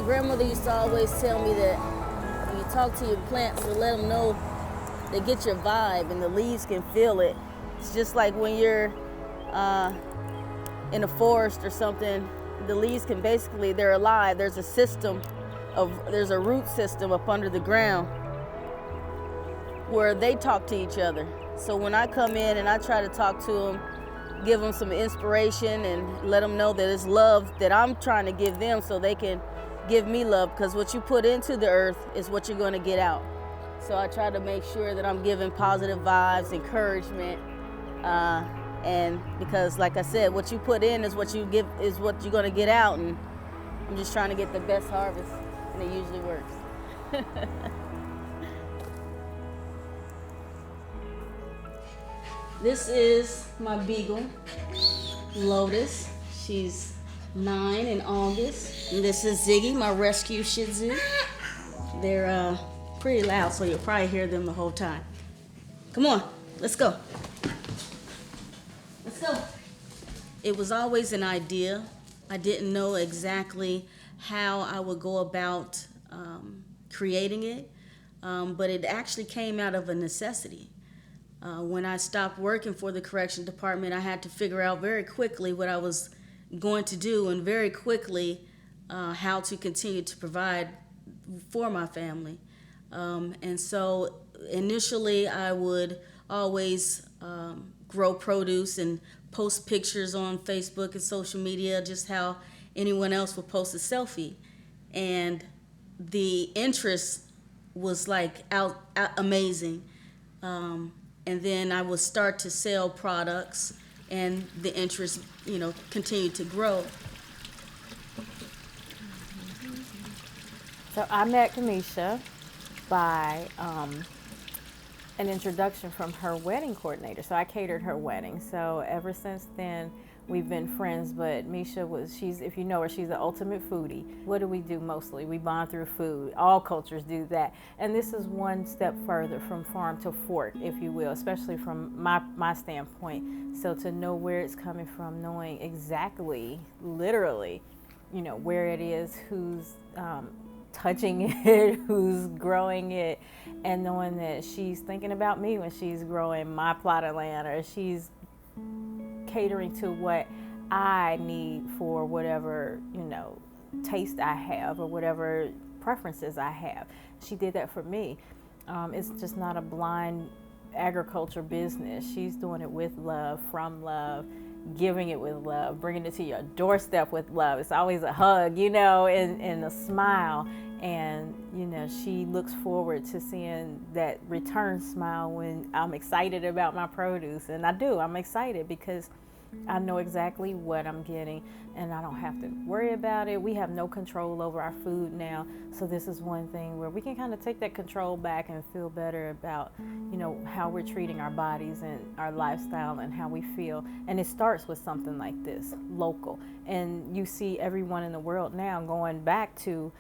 grandmother used to always tell me that when you talk to your plants, to let them know they get your vibe and the leaves can feel it. It's just like when you're in a forest or something, the leaves can basically, they're alive. There's a root system up under the ground where they talk to each other. So when I come in and I try to talk to them, give them some inspiration and let them know that it's love that I'm trying to give them so they can give me love, because what you put into the earth is what you're going to get out. So I try to make sure that I'm giving positive vibes, encouragement, and because like I said, what you put in is what you give, is what you're going to get out, and I'm just trying to get the best harvest, and it usually works. This is my beagle, Lotus. She's 9 in August. And this is Ziggy, my rescue Shih Tzu. They're pretty loud, so you'll probably hear them the whole time. Come on, let's go. Let's go. It was always an idea. I didn't know exactly how I would go about creating it, but it actually came out of a necessity. When I stopped working for the correction department, I had to figure out very quickly what I was going to do, and very quickly how to continue to provide for my family. And so initially I would always grow produce and post pictures on Facebook and social media, just how anyone else would post a selfie. And the interest was like amazing. And then I would start to sell products, and the interest, continued to grow. So I met Kymisha by an introduction from her wedding coordinator. So I catered her wedding. So ever since then, we've been friends. But Misha if you know her, she's the ultimate foodie. What do we do mostly? We bond through food. All cultures do that. And this is one step further from farm to fork, if you will, especially from my standpoint. So to know where it's coming from, knowing exactly, literally, where it is, who's touching it, who's growing it, and knowing that she's thinking about me when she's growing my plot of land, or she's catering to what I need for whatever, taste I have or whatever preferences I have. She did that for me. It's just not a blind agriculture business. She's doing it with love, from love, giving it with love, bringing it to your doorstep with love. It's always a hug, and a smile. And, she looks forward to seeing that return smile when I'm excited about my produce. And I do, I'm excited because I know exactly what I'm getting, and I don't have to worry about it. We have no control over our food now. So this is one thing where we can kind of take that control back and feel better about, how we're treating our bodies and our lifestyle and how we feel. And it starts with something like this, local. And you see everyone in the world now going back to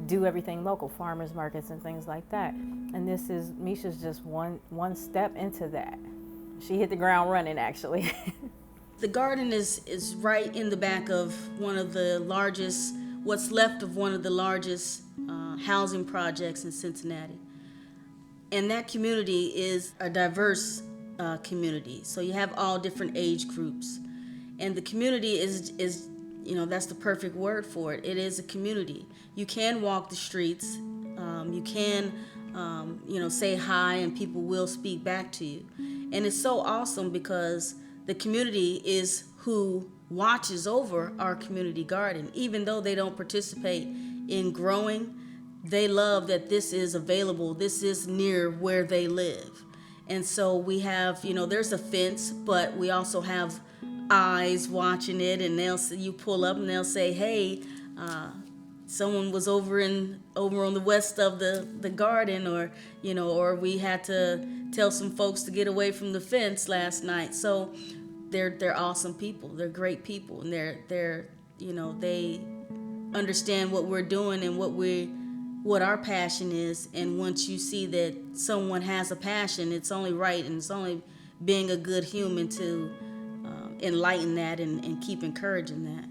do everything local, farmers markets and things like that. And Misha's just one step into that. She hit the ground running, actually. The garden is right in the back of one of the largest, what's left of one of the largest housing projects in Cincinnati. And that community is a diverse community. So you have all different age groups. And the community is that's the perfect word for it. It is a community. You can walk the streets. You can, say hi, and people will speak back to you. And it's so awesome because the community is who watches over our community garden. Even though they don't participate in growing, they love that this is available. This is near where they live. And so we have, there's a fence, but we also have eyes watching it, and you pull up and they'll say, hey, someone was over on the west of the garden, or we had to tell some folks to get away from the fence last night. So they're awesome people. They're great people, and they're they understand what we're doing and what our passion is. And once you see that someone has a passion, it's only right, and it's only being a good human to enlighten that and keep encouraging that.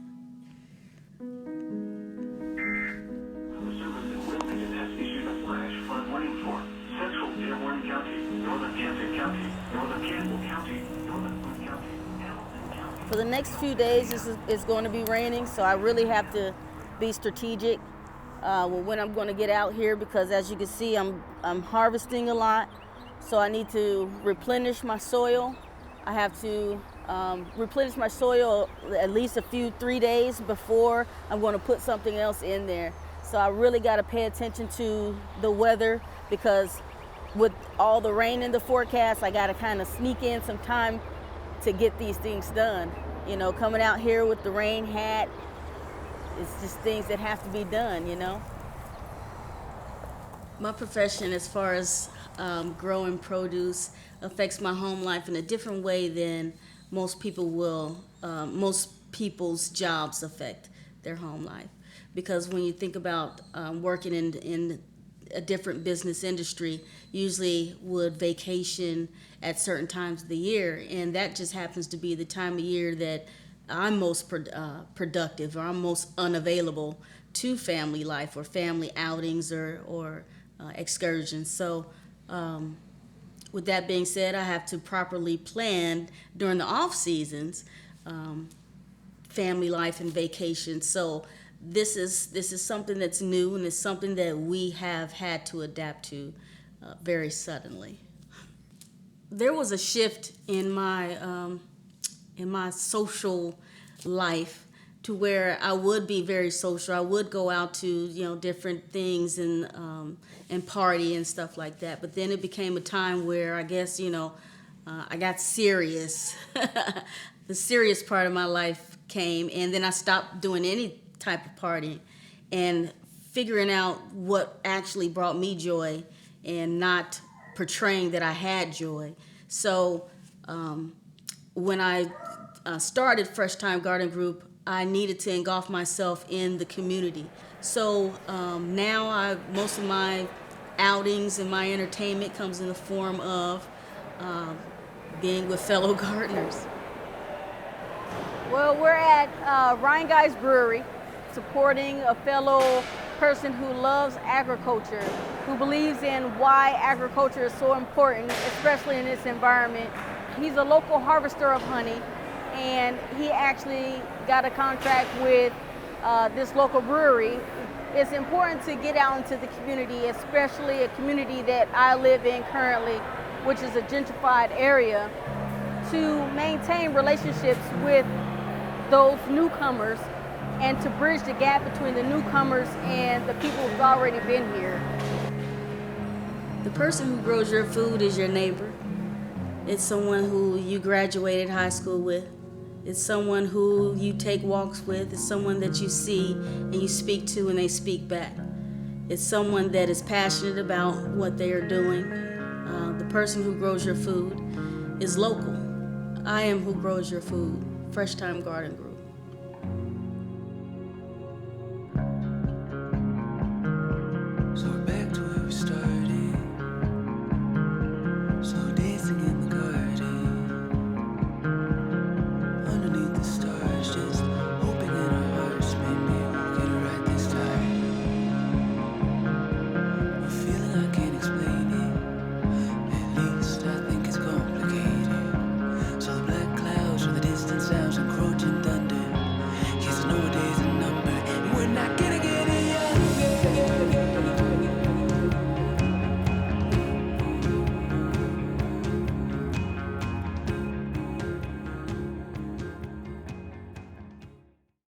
For the next few days, it's going to be raining, so I really have to be strategic when I'm going to get out here, because as you can see, I'm harvesting a lot, so I need to replenish my soil. I have to replenish my soil at least 3 days before I'm going to put something else in there. So I really got to pay attention to the weather, because with all the rain in the forecast, I got to kind of sneak in some time to get these things done. You know, coming out here with the rain hat, it's just things that have to be done, you know. My profession, as far as growing produce, affects my home life in a different way than most people's jobs affect their home life. Because when you think about working in a different business industry, usually would vacation at certain times of the year, and that just happens to be the time of year that I'm most productive, or I'm most unavailable to family life or family outings or excursions. So with that being said, I have to properly plan during the off seasons family life and vacation. So this is something that's new, and it's something that we have had to adapt to very suddenly. There was a shift in my social life to where I would be very social. I would go out to different things and party and stuff like that. But then it became a time where I guess I got serious. The serious part of my life came, and then I stopped doing any type of partying and figuring out what actually brought me joy and not portraying that I had joy. So when I started Fresh Time Garden Group, I needed to engulf myself in the community. So now most of my outings and my entertainment comes in the form of being with fellow gardeners. Well, we're at Ryan Guy's Brewery, supporting a fellow person who loves agriculture, who believes in why agriculture is so important, especially in this environment. He's a local harvester of honey, and he actually got a contract with this local brewery. It's important to get out into the community, especially a community that I live in currently, which is a gentrified area, to maintain relationships with those newcomers and to bridge the gap between the newcomers and the people who've already been here. The person who grows your food is your neighbor. It's someone who you graduated high school with. It's someone who you take walks with. It's someone that you see and you speak to and they speak back. It's someone that is passionate about what they are doing. The person who grows your food is local. I am who grows your food, Fresh Time Garden Group.